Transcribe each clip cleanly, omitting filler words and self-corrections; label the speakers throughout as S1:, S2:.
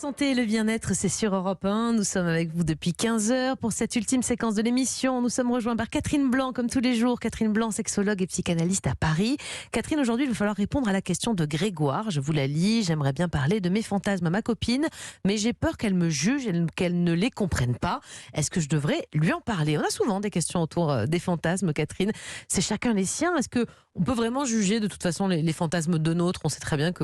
S1: Santé et le bien-être, c'est sur Europe 1. Nous sommes avec vous depuis 15 heures pour cette ultime séquence de l'émission. Nous sommes rejoints par Catherine Blanc, comme tous les jours. Catherine Blanc, sexologue et psychanalyste à Paris. Catherine, aujourd'hui, il va falloir répondre à la question de Grégoire. Je vous la lis. J'aimerais bien parler de mes fantasmes à ma copine, mais j'ai peur qu'elle me juge et qu'elle ne les comprenne pas. Est-ce que je devrais lui en parler? On a souvent des questions autour des fantasmes, Catherine. C'est chacun les siens. Est-ce qu'on peut vraiment juger de toute façon les fantasmes de nôtres? On sait très bien que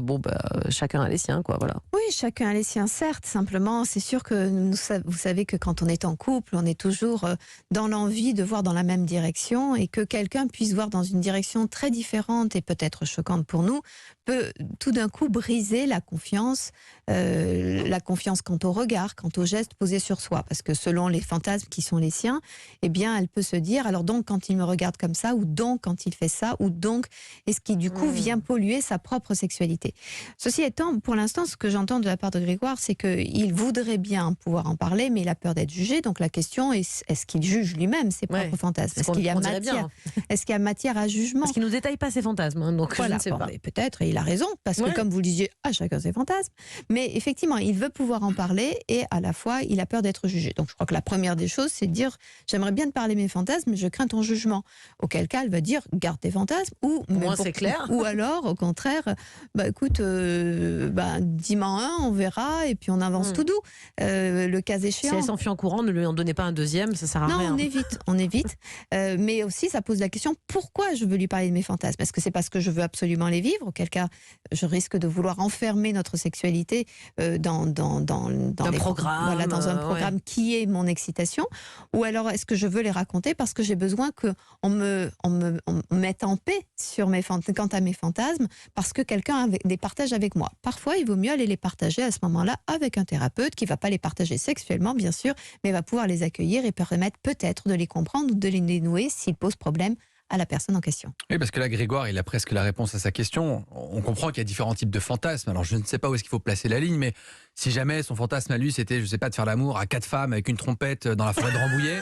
S1: chacun a les siens, quoi. Voilà.
S2: Oui, chacun a les siens, certes. Simplement, c'est sûr que vous savez que quand on est en couple, on est toujours dans l'envie de voir dans la même direction, et que quelqu'un puisse voir dans une direction très différente et peut-être choquante pour nous, peut tout d'un coup briser la confiance quant au regard, quant au geste posé sur soi. Parce que selon les fantasmes qui sont les siens, eh bien, elle peut se dire, alors donc quand il me regarde comme ça, ou donc quand il fait ça, ou donc, et ce qui du coup vient polluer sa propre sexualité. Ceci étant, pour l'instant, ce que j'entends de la part de Grégoire, c'est qu'il voudrait bien pouvoir en parler, mais il a peur d'être jugé. Donc la question est, est-ce qu'il juge lui-même ses propres fantasmes? Est-ce qu'il y a matière, est-ce qu'il y a matière à jugement?
S1: Parce qu'il ne nous détaille pas ses fantasmes, hein, donc
S2: voilà,
S1: je ne sais pas.
S2: Peut-être, et il a raison, parce que comme vous le disiez, chacun ses fantasmes. Mais effectivement, il veut pouvoir en parler, et à la fois, il a peur d'être jugé. Donc je crois que la première des choses, c'est de dire, j'aimerais bien te parler de mes fantasmes, mais je crains ton jugement. Auquel cas, elle va dire, garde tes fantasmes, ou
S1: moins c'est clair.
S2: Ou alors, au contraire, écoute, dis-moi un, on verra, et puis on avance tout doux, le cas échéant.
S1: Si elle s'enfuit en courant, ne lui en donnez pas un deuxième, ça sert à rien.
S2: Non, on évite. Mais aussi, ça pose la question, pourquoi je veux lui parler de mes fantasmes? Est-ce que c'est parce que je veux absolument les vivre? Auquel cas, je risque de vouloir enfermer notre sexualité dans un programme qui est mon excitation. Ou alors, est-ce que je veux les raconter parce que j'ai besoin qu'on me mette en paix quant à mes fantasmes, parce que quelqu'un les partage avec moi. Parfois, il vaut mieux aller les partager à ce moment-là avec un thérapeute qui ne va pas les partager sexuellement, bien sûr, mais va pouvoir les accueillir et permettre peut-être de les comprendre ou de les dénouer s'ils posent problème à la personne en question.
S3: Oui, parce que là, Grégoire, il a presque la réponse à sa question. On comprend qu'il y a différents types de fantasmes. Alors, je ne sais pas où est-ce qu'il faut placer la ligne, mais si jamais son fantasme à lui, c'était, je ne sais pas, de faire l'amour à 4 femmes avec une trompette dans la forêt de Rambouillet,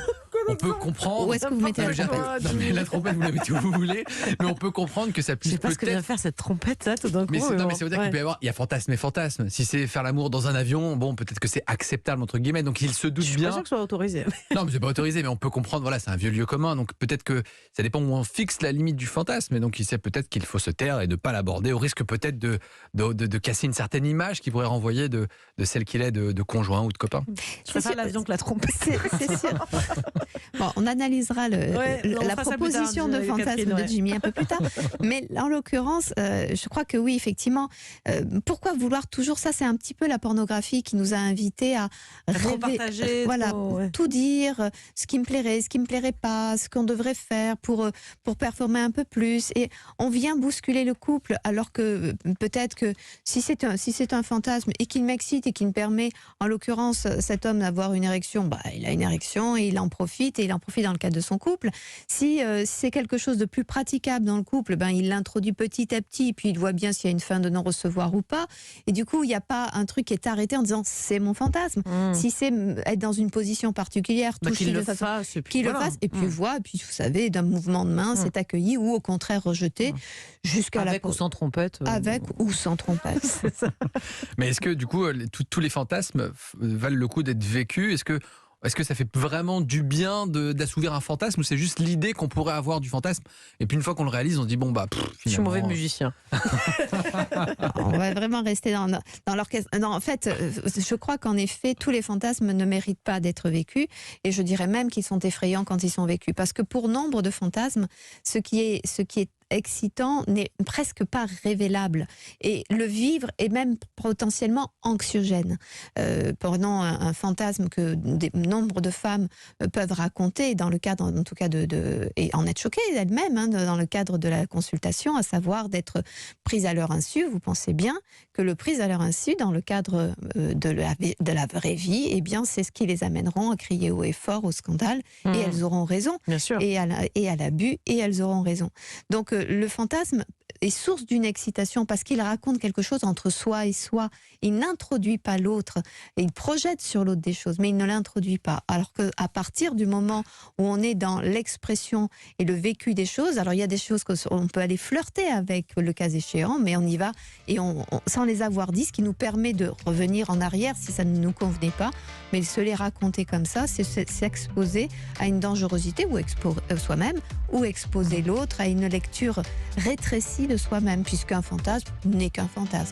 S3: on peut comprendre.
S2: Où est-ce que vous mettez la trompette?
S3: Non, mais la trompette, vous la mettez où vous voulez, mais on peut comprendre que ça puisse peut-être...
S1: Je sais pas ce que vient faire cette trompette, là, tout d'un coup.
S3: Mais ça veut dire qu'il peut y avoir... Il y a fantasme et fantasme. Si c'est faire l'amour dans un avion, bon, peut-être que c'est acceptable, entre guillemets, donc il se doute bien... Je
S1: suis pas sûr que ce soit autorisé.
S3: Non, mais c'est pas autorisé, mais on peut comprendre, voilà, c'est un vieux lieu commun, donc peut-être que ça dépend où on fixe la limite du fantasme, et donc il sait peut-être qu'il faut se taire et ne pas l'aborder, au risque peut-être de casser une certaine image qui pourrait renvoyer de celle qu'il est de conjoint ou de copain.
S1: Je préfère l'avion que la trompette.
S2: C'est sûr. Bon, on analysera la proposition de fantasme de Jimmy un peu plus tard. Mais en l'occurrence, je crois que oui, effectivement. Pourquoi vouloir toujours ça? C'est un petit peu la pornographie qui nous a invités à
S1: repartager,
S2: tout dire, ce qui me plairait, ce qui me plairait pas, ce qu'on devrait faire pour performer un peu plus. Et on vient bousculer le couple, alors que peut-être que si c'est un fantasme et qu'il m'excite et qui me permet, en l'occurrence, cet homme d'avoir une érection, il a une érection et il en profite dans le cadre de son couple. Si c'est quelque chose de plus praticable dans le couple, il l'introduit petit à petit, puis il voit bien s'il y a une fin de non-recevoir ou pas. Et du coup, il n'y a pas un truc qui est arrêté en disant c'est mon fantasme. Si c'est être dans une position particulière,
S1: qu'il le fasse, et puis
S2: voit, et puis vous savez, d'un mouvement de main, c'est accueilli ou au contraire rejeté, jusqu'à
S1: avec ou sans trompette.
S2: Avec ou sans trompette.
S1: C'est ça.
S3: Mais est-ce que du coup, tous les fantasmes valent le coup d'être vécus? Est-ce que ça fait vraiment du bien d'assouvir un fantasme, ou c'est juste l'idée qu'on pourrait avoir du fantasme, et puis une fois qu'on le réalise, on se dit finalement...
S1: Je suis mauvais musicien.
S2: On va vraiment rester dans l'orchestre. Non, en fait, je crois qu'en effet, tous les fantasmes ne méritent pas d'être vécus, et je dirais même qu'ils sont effrayants quand ils sont vécus, parce que pour nombre de fantasmes, ce qui est excitant n'est presque pas révélable, et le vivre est même potentiellement anxiogène. Prenons un fantasme que nombre de femmes peuvent raconter dans le cadre, en tout cas, et en être choquées elles-mêmes, dans le cadre de la consultation, à savoir d'être prises à leur insu. Vous pensez bien que le prise à leur insu, dans le cadre de la vraie vie, eh bien, c'est ce qui les amèneront à crier haut et fort au scandale, et elles auront raison.
S1: Bien sûr.
S2: Et à l'abus, et elles auront raison. Donc, le fantasme est source d'une excitation parce qu'il raconte quelque chose entre soi et soi. Il n'introduit pas l'autre. Et il projette sur l'autre des choses, mais il ne l'introduit pas. Alors qu'à partir du moment où on est dans l'expression et le vécu des choses, alors il y a des choses qu'on peut aller flirter avec le cas échéant, mais on y va et sans les avoir dit, ce qui nous permet de revenir en arrière si ça ne nous convenait pas. Mais se les raconter comme ça, c'est s'exposer à une dangerosité ou soi-même, ou exposer l'autre à une lecture rétrécie de soi-même, puisqu'un fantasme n'est qu'un fantasme.